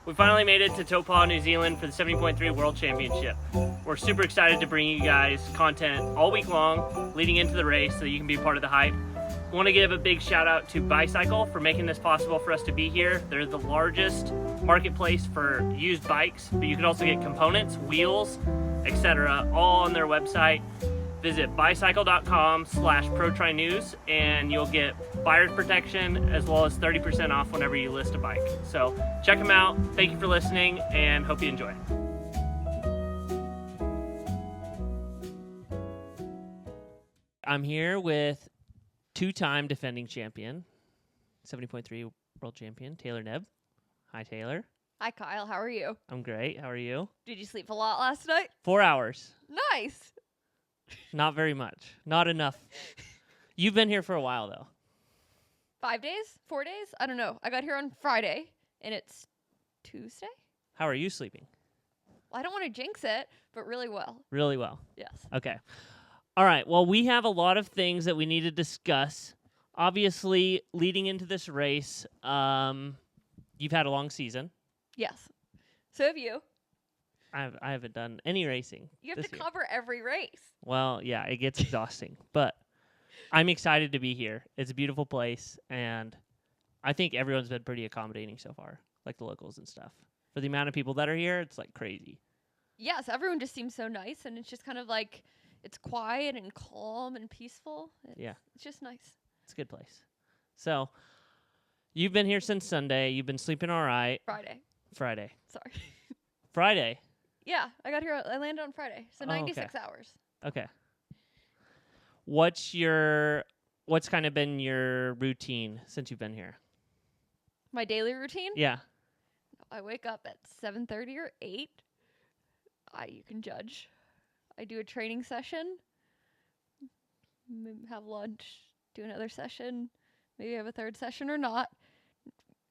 We finally made it to Taupo, New Zealand for the 70.3 World Championship. We're super excited to bring you guys content all week long leading into the race so you can be part of the hype. We want to give a big shout out to Bicycle for making this possible for us to be here. They're the largest marketplace for used bikes, but you can also get components, wheels, etc. all on their website. Visit bicycle.com/ProTriNews and you'll get buyer's protection as well as 30% off whenever you list a bike. So check them out. Thank you for listening and hope you enjoy. I'm here with two-time defending champion, 70.3 world champion, Taylor Knibb. Hi, Taylor. Hi, Kyle. How are you? I'm great. How are you? Did you sleep a lot last night? 4 hours. Nice. Not very much. Not enough. You've been here for a while, though. 5 days? 4 days? I don't know. I got here on Friday, and it's Tuesday? How are you sleeping? Well, I don't want to jinx it, but really well. Really well. Yes. Okay. All right. Well, we have a lot of things that we need to discuss. Obviously, leading into this race, you've had a long season. Yes. So have you. I haven't done any racing. You have to cover every race. Well, yeah, it gets exhausting, but I'm excited to be here. It's a beautiful place, and I think everyone's been pretty accommodating so far, like the locals and stuff. For the amount of people that are here, it's like crazy. Yes, everyone just seems so nice, and it's just kind of like it's quiet and calm and peaceful. It's just nice. It's a good place. So, you've been here since Sunday. You've been sleeping all right. Friday. Sorry. Friday. Yeah, I got here. I landed on Friday, so 96 hours. Okay. What's kind of been your routine since you've been here? My daily routine? Yeah. I wake up at 7:30 or 8. You can judge. I do a training session, have lunch, do another session, maybe have a third session or not,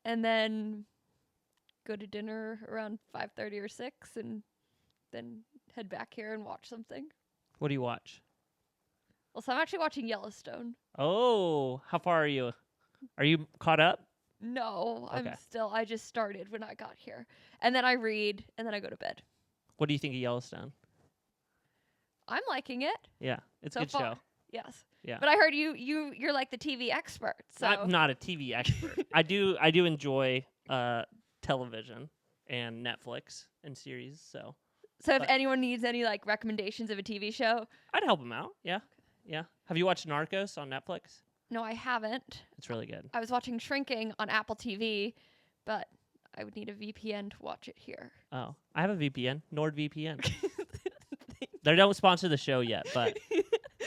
and then go to dinner around 5:30 or 6, and then head back here and watch something. What do you watch? Well, so I'm actually watching Yellowstone. Oh, how far are you? Are you caught up? No, Okay. I just started when I got here. And then I read, and then I go to bed. What do you think of Yellowstone? I'm liking it. Yeah, it's so a good far. show. Yes. Yeah. But I heard you're like the TV expert. So I'm not a TV expert. I do enjoy television and Netflix and series, so if anyone needs any like recommendations of a TV show, I'd help them out. Yeah. Yeah. Have you watched Narcos on Netflix? No, I haven't. It's really good. I was watching Shrinking on Apple TV, but I would need a VPN to watch it here. Oh, I have a VPN, NordVPN. They don't sponsor the show yet, but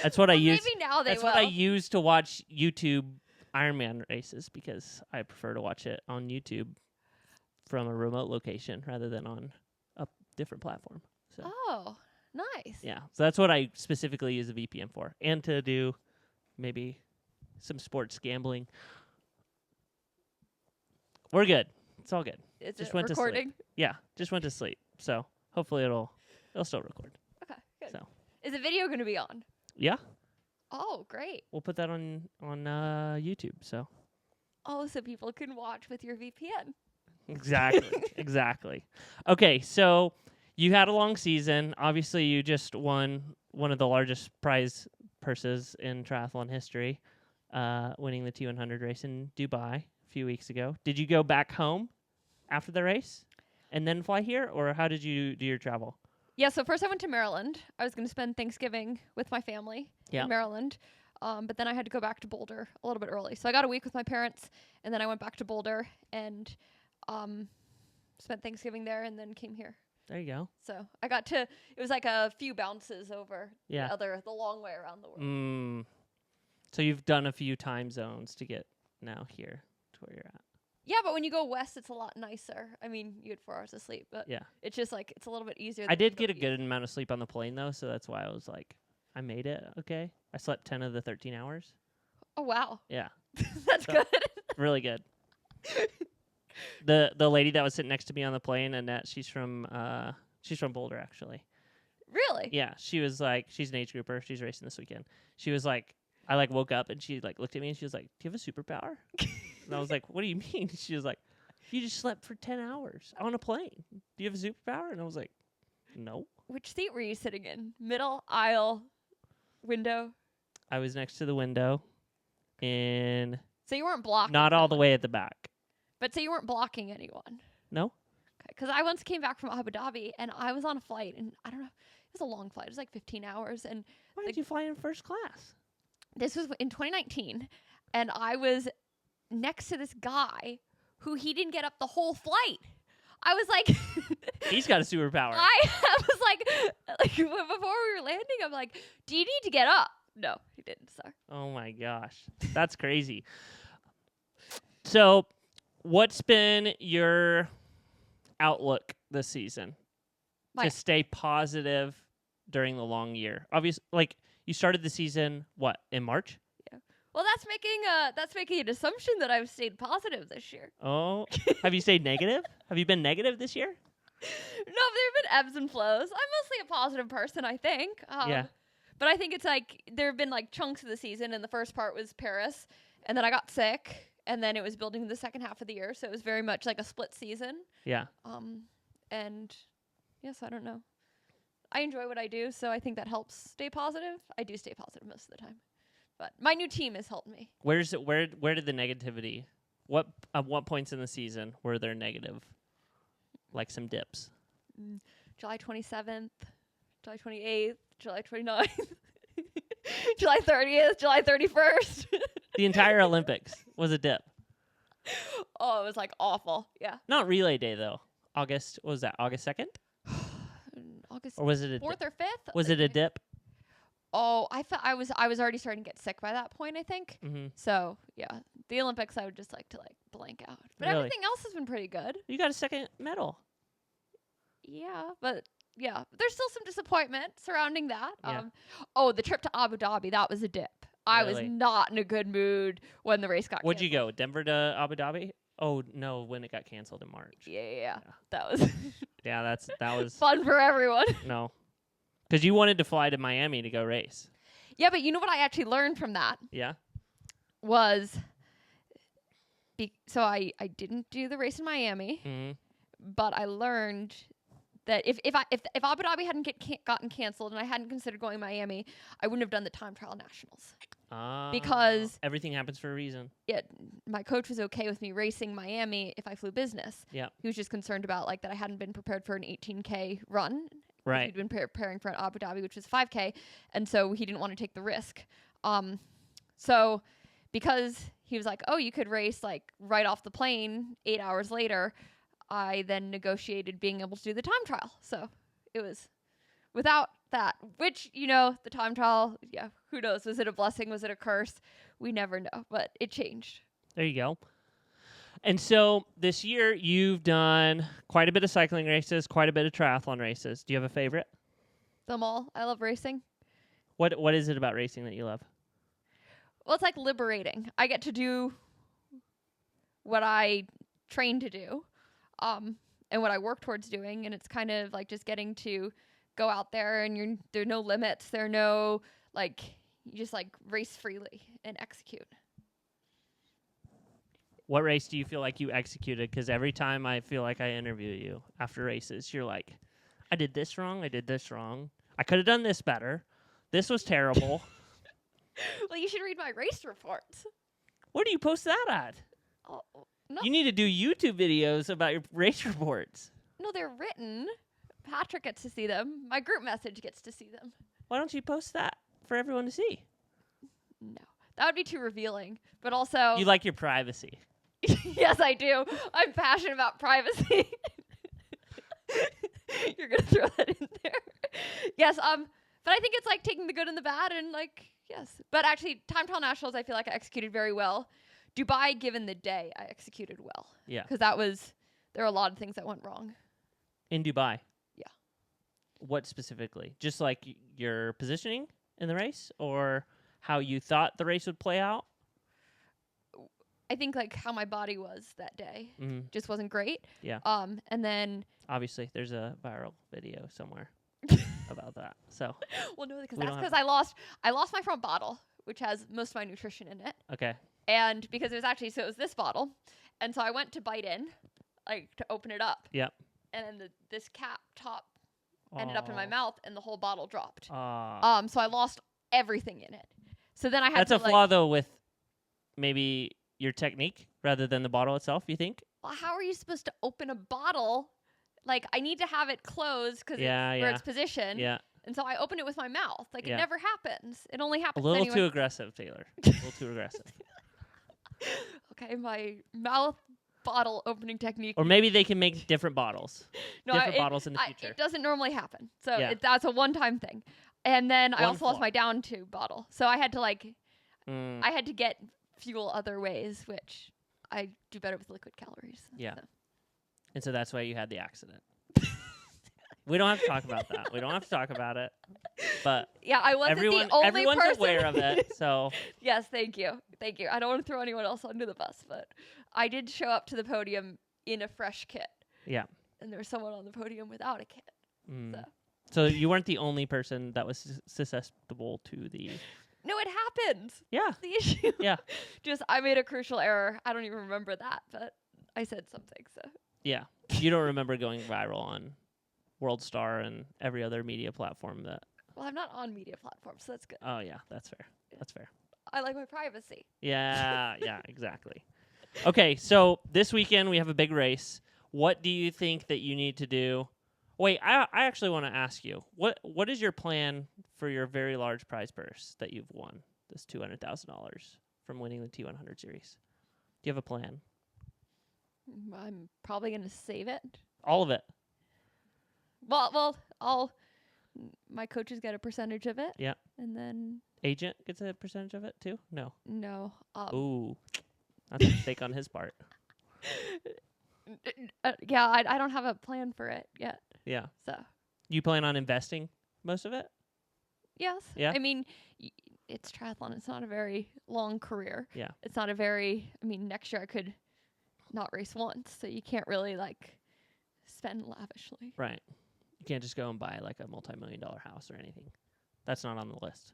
that's what I use. Maybe now they That's will. what I use to watch YouTube IRONMAN races because I prefer to watch it on YouTube from a remote location rather than on a different platform. So. Oh, nice. Yeah, so that's what I specifically use a VPN for, and to do maybe some sports gambling. We're good. It's all good. Is just it went recording? To sleep. Yeah, just went to sleep. So hopefully it'll still record. Okay, good. So is the video going to be on? yeah. Oh, great. We'll put that on YouTube. So Oh, so people can watch with your VPN. Exactly. Okay, so you had a long season. Obviously, you just won one of the largest prize purses in triathlon history, winning the T100 race in Dubai a few weeks ago. Did you go back home after the race and then fly here, or how did you do your travel? Yeah, so first I went to Maryland. I was going to spend Thanksgiving with my family in Maryland, but then I had to go back to Boulder a little bit early. So I got a week with my parents, and then I went back to Boulder and spent Thanksgiving there and then came here. There you go. So I got to, it was like a few bounces over the long way around the world. So you've done a few time zones to get now here to where you're at. Yeah, but when you go west, it's a lot nicer. I mean, you had 4 hours of sleep, but it's just like, it's a little bit easier. I did get a good amount of sleep on the plane, though, so that's why I was like, I made it okay. I slept 10 of the 13 hours. Oh, wow. Yeah. That's good. Really good. The lady that was sitting next to me on the plane, Annette, she's from Boulder, actually. Really? Yeah. She was like, she's an age grouper. She's racing this weekend. She was like, I woke up and she looked at me and she was like, "Do you have a superpower?" And I was like, "What do you mean?" She was like, You just slept for 10 hours on a plane. Do you have a superpower? And I was like, no. Which seat were you sitting in? Middle, aisle, window? I was next to the window in So you weren't blocking. not all the someone. way at the back. But so you weren't blocking anyone. No? Because I once came back from Abu Dhabi and I was on a flight and I don't know, it was a long flight. It was like 15 hours. And Why did you fly in first class? this was in 2019. And I was next to this guy who he didn't get up the whole flight. I was like, He's got a superpower. I was like before we were landing, I'm like, do you need to get up? No, he didn't. So Oh my gosh. That's crazy. So, what's been your outlook this season My- to stay positive during the long year? Obviously, like you started the season in March? well, that's making an assumption that I've stayed positive this year. Oh, have you stayed negative? Have you been negative this year? No, there have been ebbs and flows. I'm mostly a positive person, I think. Yeah. But I think it's like there have been like chunks of the season, and the first part was Paris, and then I got sick, and then it was building the second half of the year, so it was very much like a split season. Yeah. And yes, I don't know. I enjoy what I do, so I think that helps stay positive. I do stay positive most of the time, but my new team has helped me. Where did the negativity? At what points in the season were there negative? Like some dips. July 27th, July 28th, July 29th, July 30th, July 31st. The entire Olympics was a dip. Oh, it was like awful. Yeah. Not relay day though. August, what was that? August 2nd? August Or was it a 4th dip? or 5th? Was it a dip? Oh, I felt I was already starting to get sick by that point, I think. Mm-hmm. So, yeah. The Olympics I would just like to blank out. But Really? everything else has been pretty good. You got a second medal. Yeah, but yeah, there's still some disappointment surrounding that. Yeah. The trip to Abu Dhabi, that was a dip. I was Really? not in a good mood when the race got Where'd you canceled. go? Denver to Abu Dhabi? Oh no, when it got canceled in March. Yeah. That was Yeah, that was fun for everyone. no. Because you wanted to fly to Miami to go race. Yeah, but you know what I actually learned from that Yeah. was so I didn't do the race in Miami, Mm-hmm. but I learned that if Abu Dhabi hadn't gotten canceled and I hadn't considered going to Miami, I wouldn't have done the time trial nationals. Because everything happens for a reason. My coach was okay with me racing Miami if I flew business. Yeah. He was just concerned about like that I hadn't been prepared for an 18K run. Right. He'd been preparing for an Abu Dhabi, which was 5K, and so he didn't want to take the risk. So because he was like, oh, you could race like right off the plane 8 hours later, I then negotiated being able to do the time trial. So it was without that, which, the time trial, yeah, who knows? Was it a blessing? Was it a curse? We never know, but it changed. There you go. And so this year you've done quite a bit of cycling races, quite a bit of triathlon races. Do you have a favorite? Them all. I love racing. What is it about racing that you love? Well, it's like liberating. I get to do what I trained to do, and what I work towards doing, and it's kind of like just getting to go out there and there are no limits. There are no, you just race freely and execute. What race do you feel like you executed? Because every time I feel like I interview you after races, you're like, I did this wrong. I did this wrong. I could have done this better. This was terrible. Well, you should read my race reports. Where do you post that at? Oh, no, You need to do YouTube videos about your race reports. no, they're written. Patrick gets to see them. My group message gets to see them. Why don't you post that for everyone to see? No, that would be too revealing. But also, You like your privacy. yes, I do. I'm passionate about privacy. You're gonna throw that in there. Yes, but I think it's like taking the good and the bad and yes. But actually, time trial nationals, I feel like I executed very well. Dubai, given the day, I executed well. Yeah. Because there are a lot of things that went wrong. In Dubai? Yeah. What specifically? Just like your positioning in the race or how you thought the race would play out? I think how my body was that day Mm-hmm. just wasn't great. Yeah. And then Obviously, there's a viral video somewhere about that. So, well, no, because We that's don't have because I lost my front bottle, which has most of my nutrition in it. okay. And because it was this bottle. And so I went to bite in like to open it up. Yep. And then this cap top ended up in my mouth, and the whole bottle dropped. So I lost everything in it. So then I had That's a flaw, though, with maybe your technique rather than the bottle itself, you think? Well, how are you supposed to open a bottle? Like, I need to have it closed because where it's positioned. Yeah. And so I opened it with my mouth. Like, Yeah. it never happens. It only happens A little anyway. too aggressive, Taylor. A little too aggressive. Okay, my mouth bottle opening technique. Or maybe they can make different bottles. Different bottles in the future. It doesn't normally happen. So Yeah. that's a one-time thing. And then I One also lost flaw. my down tube bottle. So I had to, like, Mm, I had to get fuel other ways, which I do better with liquid calories. Yeah. So. and so that's why you had the accident. We don't have to talk about that. We don't have to talk about it. But Yeah, I wasn't the only everyone's person. aware of it. So Yes, thank you. Thank you. I don't want to throw anyone else under the bus, but I did show up to the podium in a fresh kit. yeah. And there was someone on the podium without a kit. Mm. So. So you weren't the only person that was susceptible to the. No, it happens. Yeah. That's the issue. Yeah. Just, I made a crucial error. I don't even remember that, but I said something, so. Yeah. You don't remember going viral on World Star and every other media platform that. Well, I'm not on media platforms, so that's good. Oh, yeah. That's fair. That's fair. I like my privacy. Yeah. Yeah, exactly. Okay. So this weekend we have a big race. What do you think that you need to do? Wait, I actually want to ask you, what is your plan for your very large prize purse that you've won, this $200,000 from winning the T100 series? Do you have a plan? I'm probably going to save it. All of it? Well, my coaches get a percentage of it. Yeah. And then, Agent gets a percentage of it too? No. no. Ooh, that's a mistake on his part. Yeah, I don't have a plan for it yet. Yeah. So, You plan on investing most of it? yes. Yeah. I mean, it's triathlon. It's not a very long career. Yeah. It's not a very, I mean, next year I could not race once. So you can't really, like, spend lavishly. Right. You can't just go and buy like a multi-million-dollar house or anything. That's not on the list.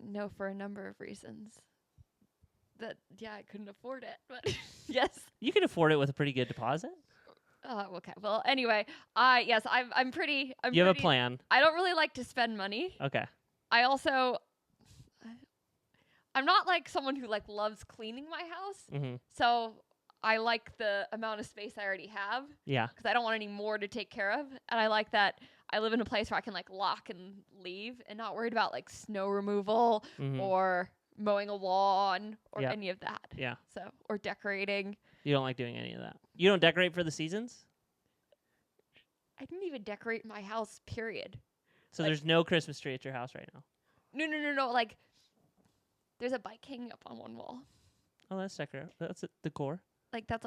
No, for a number of reasons. I couldn't afford it. But yes. You can afford it with a pretty good deposit. Okay. Well, anyway, I'm You have a plan. I don't really like to spend money. Okay. I also, I'm not like someone who like loves cleaning my house. Mm-hmm. So I like the amount of space I already have Yeah. because I don't want any more to take care of. And I like that I live in a place where I can like lock and leave and not worried about like snow removal Mm-hmm. or mowing a lawn or Yep. any of that. Yeah. So, or decorating. You don't like doing any of that. You don't decorate for the seasons? I didn't even decorate my house, period. So Like- there's no Christmas tree at your house right now? No. Like, there's a bike hanging up on one wall. Oh, that's That's a decor. Like, that's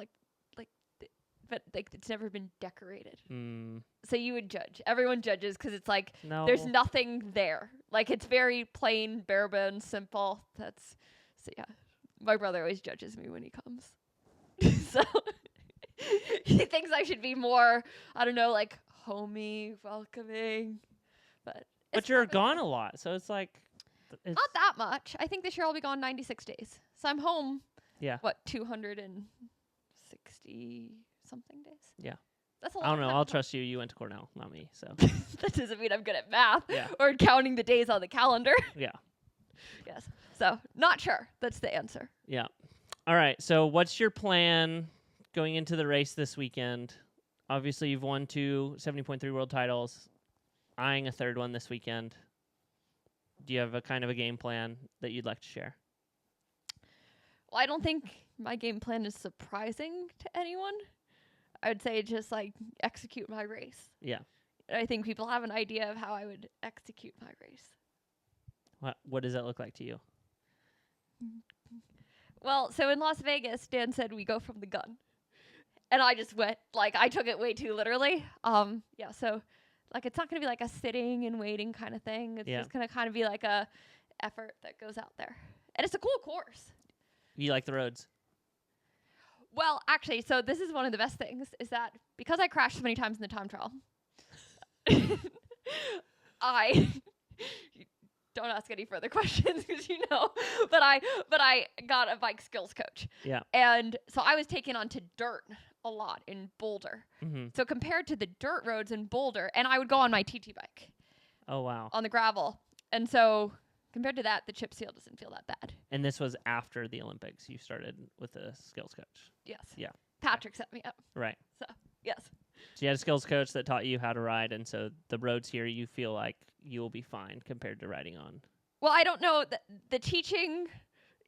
but like it's never been decorated. Mm, So you would judge. Everyone judges because it's like no. there's nothing there. Like it's very plain, bare bones, simple. So yeah. My brother always judges me when he comes. So he thinks I should be more, I don't know, like homey, welcoming. But it's you're not gone a lot, so it's like. It's, not that much. I think this year I'll be gone 96 days. So I'm home. Yeah. What, 260 something days? Yeah. That's a lot. I don't of know. time. I'll trust you. You went to Cornell, not me. So That doesn't mean I'm good at math Yeah. or counting the days on the calendar. yeah. Yes. So not sure. That's the answer. Yeah. All right. So what's your plan going into the race this weekend? Obviously, you've won 2 70.3 world titles, eyeing a third one this weekend. Do you have a kind of a game plan that you'd like to share? Well, I don't think my game plan is surprising to anyone. I would say just like execute my race. Yeah. And I think people have an idea of how I would execute my race. What does that look like to you? Well, so in Las Vegas, Dan said we go from the gun. And I just went, like, I took it way too literally. Yeah, so, like, it's not going to be like a sitting and waiting kind of thing. It's Yeah. just going to kind of be like a effort that goes out there. And it's a cool course. You like the roads? Well, actually, so this is one of the best things, is that because I crashed so many times in the time trial, I... Don't ask any further questions because you know. But I got a bike skills coach. Yeah. And so I was taken onto dirt a lot in Boulder. Mm-hmm. So compared to the dirt roads in Boulder, and I would go on my TT bike Oh, wow. on the gravel. And so compared to that, the chip seal doesn't feel that bad. And this was after the Olympics. You started with a skills coach. Yes. Yeah. Patrick set me up. Right. So, yes. So you had a skills coach that taught you how to ride, and so the roads here, you feel like you will be fine compared to riding on. Well, I don't know. The teaching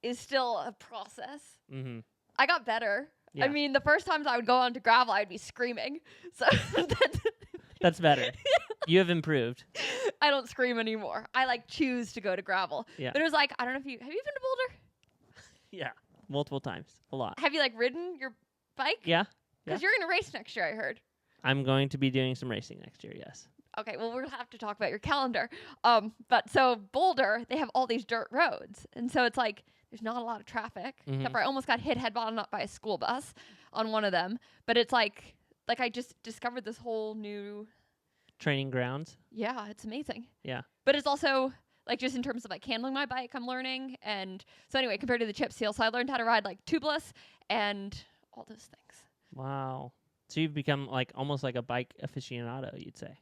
is still a process. Mm-hmm. I got better. Yeah. I mean, the first times I would go onto gravel, I'd be screaming. So That's better. You have improved. I don't scream anymore. I like choose to go to gravel. Yeah. But it was like, I don't know if have you been to Boulder? Yeah. Multiple times. A lot. Have you like ridden your bike? Yeah. Because you're going to race next year, I heard. I'm going to be doing some racing next year, yes. Okay, well, we'll have to talk about your calendar. But so Boulder, they have all these dirt roads. And so it's like, there's not a lot of traffic. Mhm. Except for I almost got hit head-on up by a school bus on one of them. But it's like I just discovered this whole new... Training grounds. Yeah, it's amazing. Yeah. But it's also, like, just in terms of, like, handling my bike, I'm learning. And so anyway, compared to the chip seal, so I learned how to ride, like, tubeless and all those things. Wow. So you've become like almost like a bike aficionado, you'd say.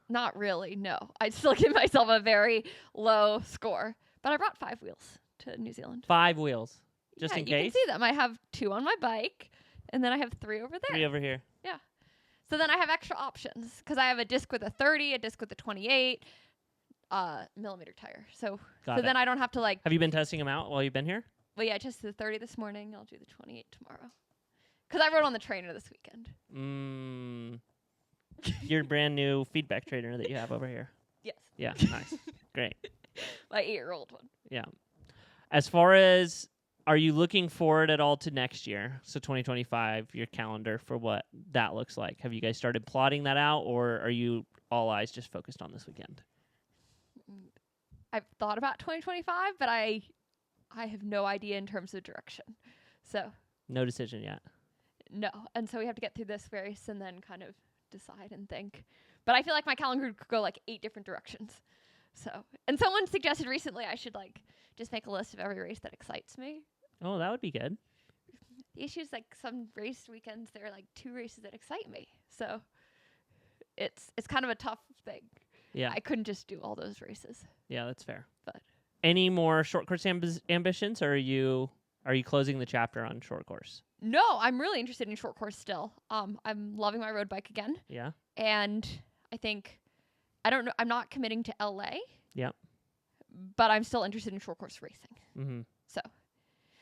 Not really, no. I'd still give myself a very low score. But I brought 5 wheels to New Zealand. 5 wheels, just Yeah, in you case. can see them. I have 2 on my bike, and then I have 3 over there. 3 over here. So then I have extra options because I have a disc with a 30, a disc with a 28 millimeter tire. So Got it. then I don't have to like. Have you been testing them out while you've been here? Well, yeah, I tested the 30 this morning. I'll do the 28 tomorrow. Because I rode on the trainer this weekend. Your brand new feedback trainer that you have over here. Yes. Yeah, nice. Great. My 8-year-old one. Yeah. As far as, are you looking forward at all to next year? So 2025, your calendar for what that looks like. Have you guys started plotting that out, or are you all eyes just focused on this weekend? I've thought about 2025, but I have no idea in terms of direction. So. No decision yet. No. And so we have to get through this race and then kind of decide and think. But I feel like my calendar could go like 8 different directions. So, and someone suggested recently I should like just make a list of every race that excites me. Oh, that would be good. The issue is like some race weekends, there are like 2 races that excite me. So it's kind of a tough thing. Yeah. I couldn't just do all those races. Yeah, that's fair. But any more short course ambitions, or are you closing the chapter on short course? No, I'm really interested in short course still. I'm loving my road bike again. Yeah. And I think, I don't know, I'm not committing to LA. Yeah. But I'm still interested in short course racing. Mm-hmm. So,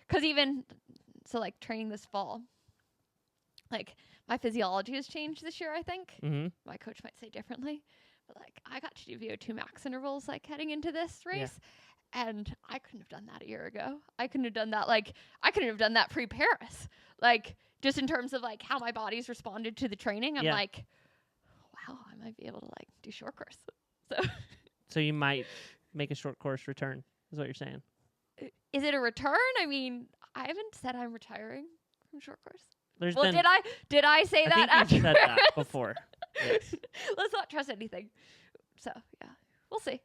because even, so like training this fall, like my physiology has changed this year, I think. Mm-hmm. My coach might say differently. But like I got to do VO2 max intervals like heading into this race. And I couldn't have done that a year ago. I couldn't have done that. Like, I couldn't have done that pre-Paris. Like, just in terms of, like, how my body's responded to the training, I'm like, wow, I might be able to, like, do short course. So you might make a short course return, is what you're saying. Is it a return? I mean, I haven't said I'm retiring from short course. Did I say that after? You've said that before. Yes. Let's not trust anything. So, yeah, we'll see.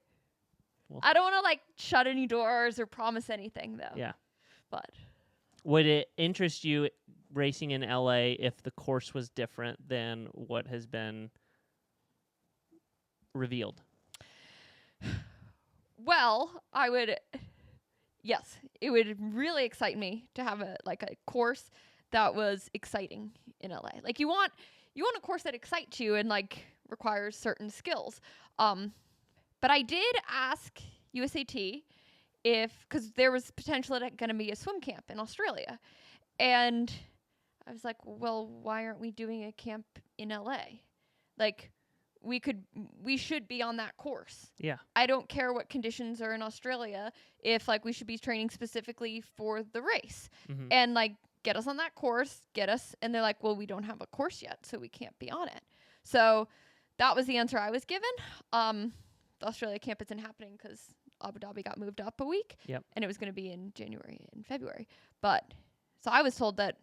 Well, I don't want to, like, shut any doors or promise anything, though. Yeah. But would it interest you racing in LA if the course was different than what has been revealed? Well, yes, it would really excite me to have a course that was exciting in LA. Like you want a course that excites you and like requires certain skills. But I did ask USAT because there was potentially going to be a swim camp in Australia. And I was like, well, why aren't we doing a camp in LA? Like, we should be on that course. Yeah. I don't care what conditions are in Australia if, like, we should be training specifically for the race. Mm-hmm. And, like, get us on that course, and they're like, well, we don't have a course yet, so we can't be on it. So that was the answer I was given. The Australia camp isn't happening because Abu Dhabi got moved up a week. Yep. And it was going to be in January and February. But so I was told that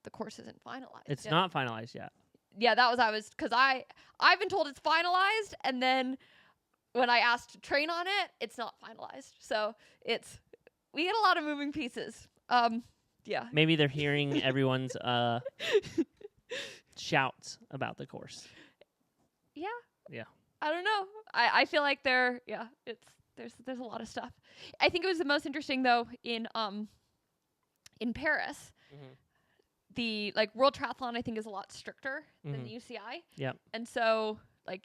the course isn't finalized. It's not finalized yet. Yeah, because I've been told it's finalized, and then when I asked to train on it, it's not finalized. So we get a lot of moving pieces. Yeah. Maybe they're hearing everyone's shouts about the course. Yeah. Yeah. I don't know. I feel like there's a lot of stuff. I think it was the most interesting though in Paris. Mm-hmm. The World Triathlon I think is a lot stricter than the UCI. Yep. And so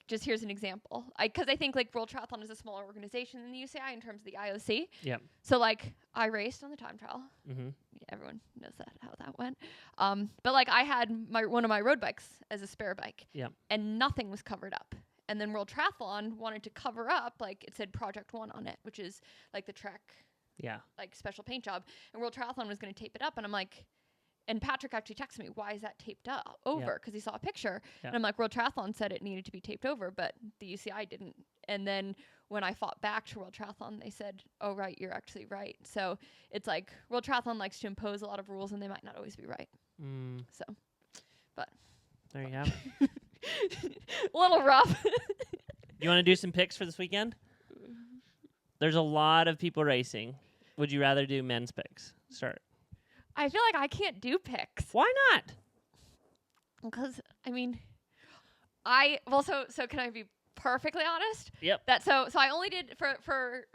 just here's an example. Because I think World Triathlon is a smaller organization than the UCI in terms of the IOC. Yep. So I raced on the time trial. Mm-hmm. Yeah, everyone knows how that went. But I had one of my road bikes as a spare bike. Yep. And nothing was covered up. And then World Triathlon wanted to cover up, it said Project One on it, which is the Trek, special paint job. And World Triathlon was going to tape it up, and I'm like, and Patrick actually texted me, why is that taped up over? Because he saw a picture, and I'm like, World Triathlon said it needed to be taped over, but the UCI didn't. And then when I fought back to World Triathlon, they said, oh right, you're actually right. So it's World Triathlon likes to impose a lot of rules, and they might not always be right. So, but there you have it. A little rough. You want to do some picks for this weekend? There's a lot of people racing. Would you rather do men's picks? Start. I feel like I can't do picks. Why not? Because so can I be perfectly honest? Yep. So I only did for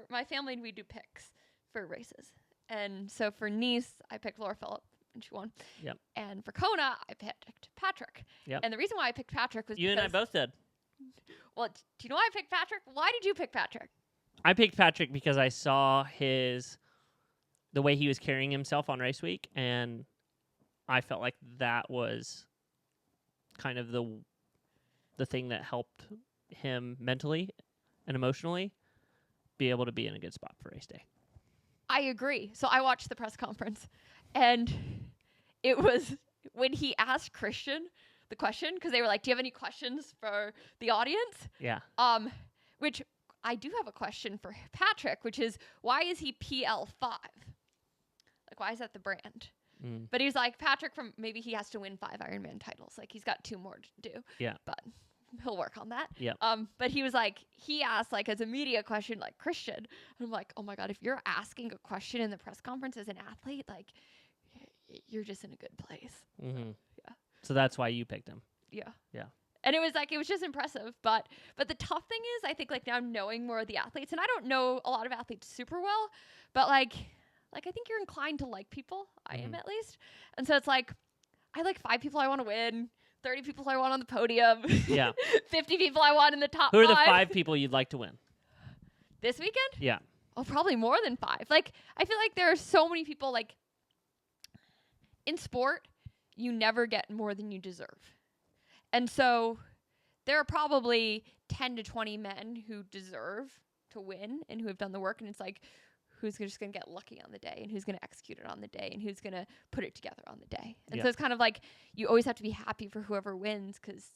my family, we do picks for races. And so for Nice, I picked Laura Phillip and she won. Yep. And for Kona, I picked Patrick. Yep. And the reason why I picked Patrick was you and I both did. Well, do you know why I picked Patrick? Why did you pick Patrick? I picked Patrick because I saw the way he was carrying himself on race week, and I felt like that was kind of the thing that helped him mentally and emotionally be able to be in a good spot for race day. I agree. So I watched the press conference, and it was when he asked Christian the question, because they were like, do you have any questions for the audience? Yeah. Which I do have a question for Patrick, which is, why is he PL5? Why is that the brand? But he's like, Patrick, maybe he has to win 5 Ironman titles. He's got 2 more to do. Yeah. But he'll work on that. Yeah. But he was he asked as a media question, Christian. And I'm like, oh my God, if you're asking a question in the press conference as an athlete, you're just in a good place. Mm-hmm. Yeah. So that's why you picked him. Yeah. Yeah. And it was just impressive. But the tough thing is, I think now knowing more of the athletes, and I don't know a lot of athletes super well, but I think you're inclined to like people. I am, at least. And so it's I like 5 people I want to win, 30 people I want on the podium. Yeah. 50 people I want in the top 5. Who are the 5 people you'd like to win? This weekend? Yeah. Oh, probably more than 5. I feel like there are so many people, in sport, you never get more than you deserve. And so there are probably 10 to 20 men who deserve to win and who have done the work. And it's who's just going to get lucky on the day, and who's going to execute it on the day, and who's going to put it together on the day. And so it's kind of you always have to be happy for whoever wins, because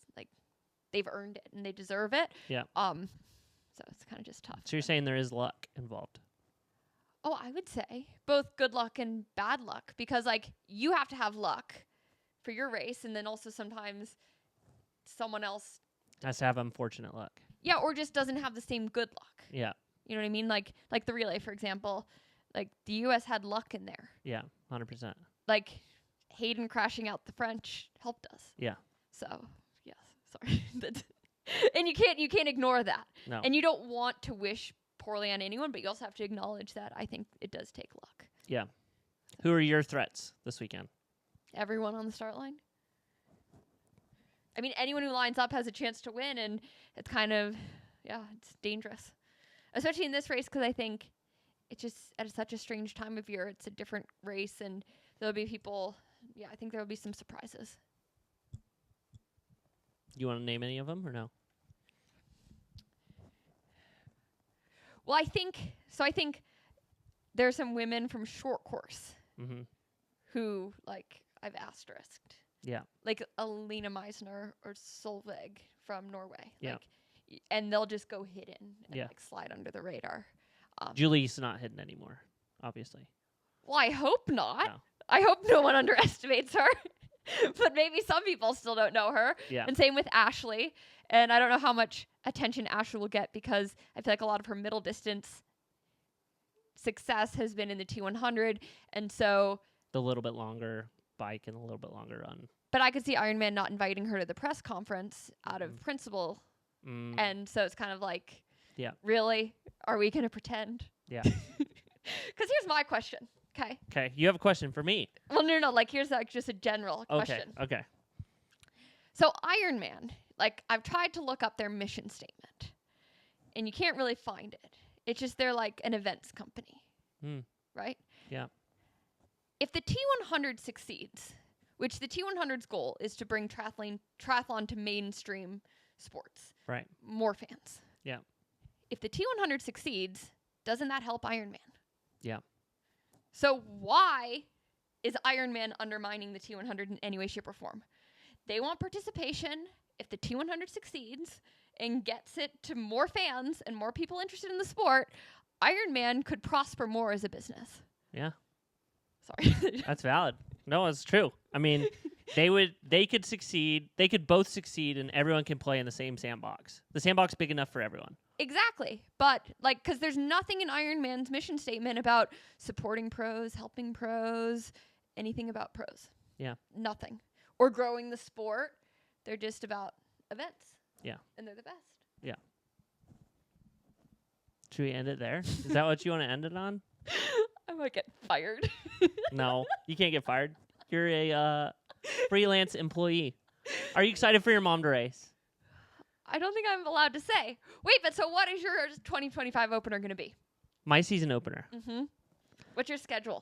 they've earned it and they deserve it. Yeah. So it's kind of just tough. So you're saying there is luck involved? Oh, I would say both good luck and bad luck, because you have to have luck for your race, and then also sometimes someone else has to have unfortunate luck. Yeah, or just doesn't have the same good luck. Yeah. You know what I mean? Like the relay, for example, the U.S. had luck in there. Yeah, 100%. Hayden crashing out the French helped us. Yeah. So, yes, sorry. And you can't ignore that. No. And you don't want to wish poorly on anyone, but you also have to acknowledge that I think it does take luck. Yeah. Who are your threats this weekend? Everyone on the start line. I mean, anyone who lines up has a chance to win, and it's kind of, it's dangerous. Especially in this race, because I think it's just at such a strange time of year. It's a different race, and there'll be people, I think there'll be some surprises. You want to name any of them or no? Well, I think there's some women from short course who, I've asterisked. Yeah. Alina Meisner or Solveig from Norway. Yeah. And they'll just go hidden and slide under the radar. Julie's not hidden anymore, obviously. Well, I hope not. No. I hope no one underestimates her. But maybe some people still don't know her. Yeah. And same with Ashley. And I don't know how much attention Ashley will get, because I feel like a lot of her middle distance success has been in the T100. And so the little bit longer bike and a little bit longer run. But I could see Ironman not inviting her to the press conference out of principle. And so it's kind of like, really? Are we going to pretend? Yeah. Because here's my question. Okay. Okay. You have a question for me. Well, no. Like, here's like just a general question. Okay. So Ironman, like, I've tried to look up their mission statement, and you can't really find it. It's just they're like an events company, right? Yeah. If the T100 succeeds, which the T100's goal is to bring triathlon to mainstream sports, right? More fans. Yeah. If the T100 succeeds, doesn't that help Ironman? Yeah. So why is Ironman undermining the T100 in any way, shape, or form? They want participation. If the T100 succeeds and gets it to more fans and more people interested in the sport, Ironman could prosper more as a business. Yeah. Sorry. That's valid. No, it's true. I mean, they could succeed. They could both succeed, and everyone can play in the same sandbox. The sandbox big enough for everyone. Exactly. But, like, because there's nothing in Ironman's mission statement about supporting pros, helping pros, anything about pros. Yeah. Nothing. Or growing the sport. They're just about events. Yeah. And they're the best. Yeah. Should we end it there? Is that what you want to end it on? I might get fired. No, you can't get fired. You're a freelance employee. Are you excited for your mom to race? I don't think I'm allowed to say. Wait, but so what is your 2025 opener going to be? My season opener. Mm-hmm. What's your schedule?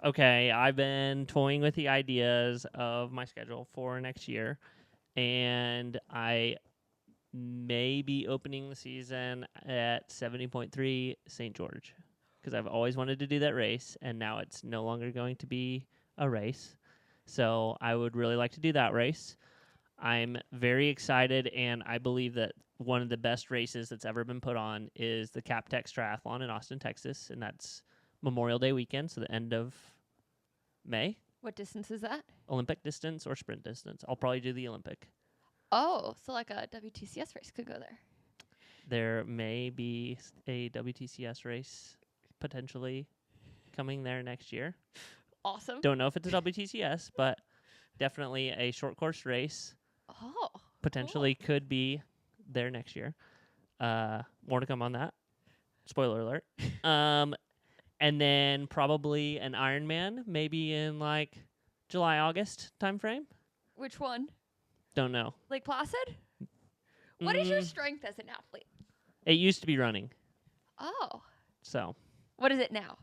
Okay, I've been toying with the ideas of my schedule for next year, and I may be opening the season at 70.3 St. George, because I've always wanted to do that race, and now it's no longer going to be a race. So I would really like to do that race. I'm very excited, and I believe that one of the best races that's ever been put on is the CapTex Triathlon in Austin, Texas, and that's Memorial Day weekend, so the end of May. What distance is that? Olympic distance or sprint distance. I'll probably do the Olympic. Oh, so like a WTCS race could go there. There may be a WTCS race potentially coming there next year. Awesome. Don't know if it's a WTCS, but definitely a short course race. Oh. Potentially could be there next year. More to come on that. Spoiler alert. And then probably an Ironman, maybe in like July, August timeframe. Which one? Don't know. Lake Placid? What is your strength as an athlete? It used to be running. Oh. So. What is it now?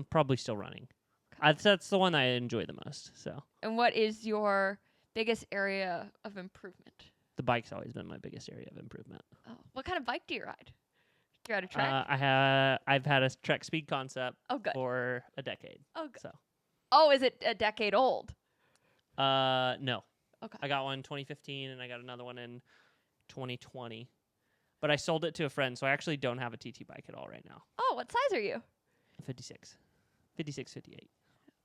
Probably still running. That's the one I enjoy the most. So. And what is your biggest area of improvement? The bike's always been my biggest area of improvement. Oh. What kind of bike do you ride? Do you ride a Trek? I've had a Trek Speed Concept for a decade. Oh, good. So. Oh, is it a decade old? No. Okay. I got one in 2015, and I got another one in 2020. But I sold it to a friend, so I actually don't have a TT bike at all right now. Oh, what size are you? 56, 58.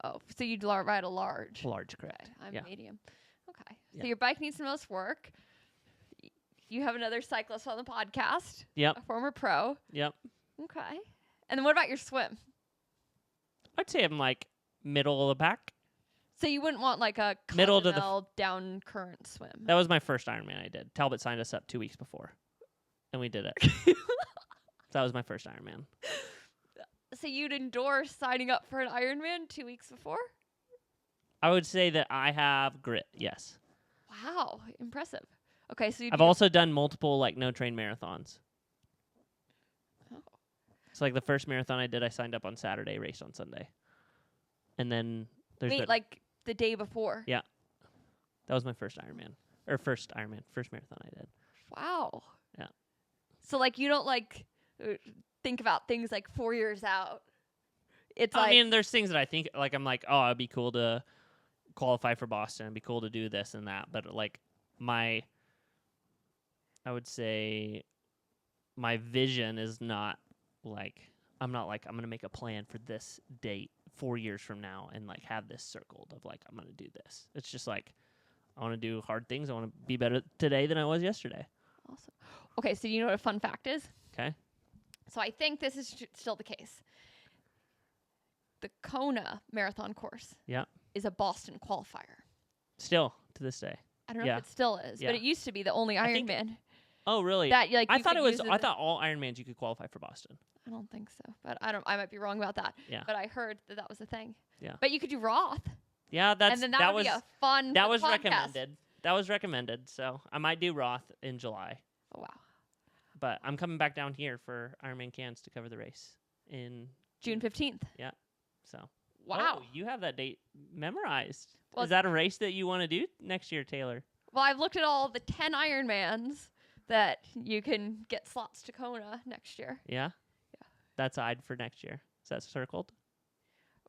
Oh, so you'd ride a large. Large, correct. Okay, I'm medium. Okay. Yeah. So your bike needs the most work. You have another cyclist on the podcast. Yep. A former pro. Yep. Okay. And then what about your swim? I'd say I'm like middle of the pack. So you wouldn't want like a middle to the down current swim. That was my first Ironman I did. Talbot signed us up 2 weeks before, and we did it. That was my first Ironman. So you'd endorse signing up for an Ironman 2 weeks before? I would say that I have grit, yes. Wow, impressive. Okay, so I've also done multiple like no-train marathons. Oh. So like the first marathon I did, I signed up on Saturday, raced on Sunday. And then there's like the day before? Yeah. That was my first Ironman. First marathon I did. Wow. Yeah. So like you don't like think about things like 4 years out. It's I mean, there's things that I think like I'm like, oh, it'd be cool to qualify for Boston. It'd be cool to do this and that. But like I would say my vision is not like I'm going to make a plan for this date 4 years from now and like have this circled of like I'm going to do this. It's just like I want to do hard things. I want to be better today than I was yesterday. Awesome. Okay, so you know what a fun fact is? Okay. So I think this is still the case. The Kona marathon course. Yeah. is a Boston qualifier. Still to this day. I don't know if it still is, Yeah. but it used to be the only Ironman. Oh, really? That like I you thought could it was. use I thought all Ironmans you could qualify for Boston. I don't think so, but I might be wrong about that. Yeah. But I heard that was a thing. Yeah. But you could do Roth. Yeah, And then that would was be a fun. that was podcast. recommended. That was recommended. So I might do Roth in July. Oh wow. But I'm coming back down here for Ironman Cairns to cover the race in June 15th. Yeah. So. Wow. Oh, you have that date memorized. Well, is that a race that you want to do next year, Taylor? Well, I've looked at all the 10 Ironmans that you can get slots to Kona next year. Yeah. Yeah. That's eyed for next year. Is that circled?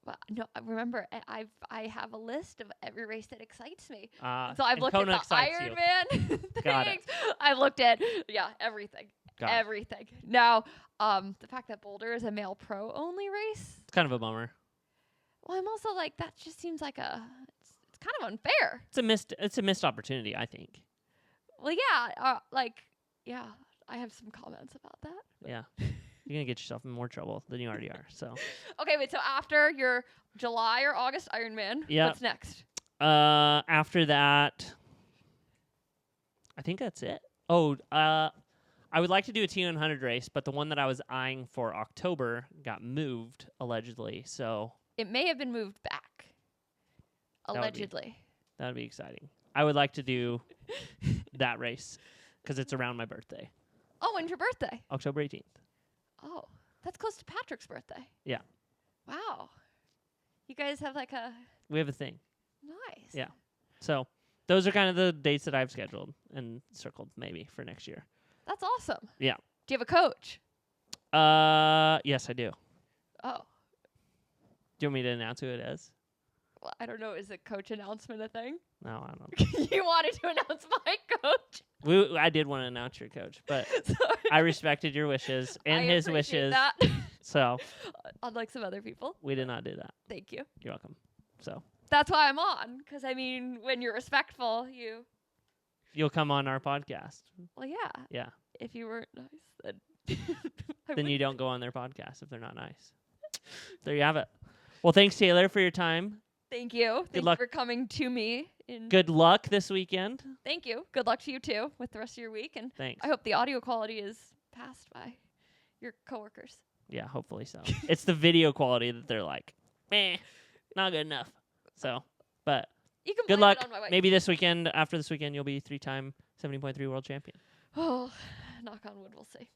Well, no, remember I have a list of every race that excites me. So I've and looked Kona at the excites you. Ironman Got it. things. I've looked at everything. Got it. Everything. Now, the fact that Boulder is a male pro only race. It's kind of a bummer. Well, I'm also like that just seems like it's kind of unfair. It's a missed opportunity, I think. Well, yeah, I have some comments about that. Yeah. You're going to get yourself in more trouble than you already are. So. Okay, wait, so after your July or August Ironman, what's next? After that, I think that's it. Oh, I would like to do a T100 race, but the one that I was eyeing for October got moved, allegedly. So. It may have been moved back. Allegedly. That would be exciting. I would like to do that race because it's around my birthday. Oh, when's your birthday? October 18th. Oh, that's close to Patrick's birthday. Yeah. Wow. You guys have like a... We have a thing. Nice. Yeah. So those are kind of the dates that I've scheduled and circled maybe for next year. That's awesome. Yeah. Do you have a coach? Yes, I do. Oh. Do you want me to announce who it is? Well, I don't know. Is a coach announcement a thing? No, I don't. You wanted to announce my coach? I did want to announce your coach, but Sorry. I respected your wishes and I his appreciate wishes. That. So Unlike some other people. we did not do that. Thank you. You're welcome. So that's why I'm on. Because, I mean, when you're respectful, you'll come on our podcast. Well, yeah. Yeah. If you weren't nice, then... Then you don't go on their podcast if they're not nice. There you have it. Well, thanks, Taylor, for your time. Thank you. Thank luck. you for coming to me. Good luck this weekend. Thank you. Good luck to you, too, with the rest of your week. And Thanks. I hope the audio quality is passed by your coworkers. Yeah, hopefully so. It's the video quality that they're like, meh, not good enough. So, but You can good blame luck. it on my wife. Maybe this weekend, after this weekend, you'll be 3-time 70.3 world champion. Oh, knock on wood, we'll see.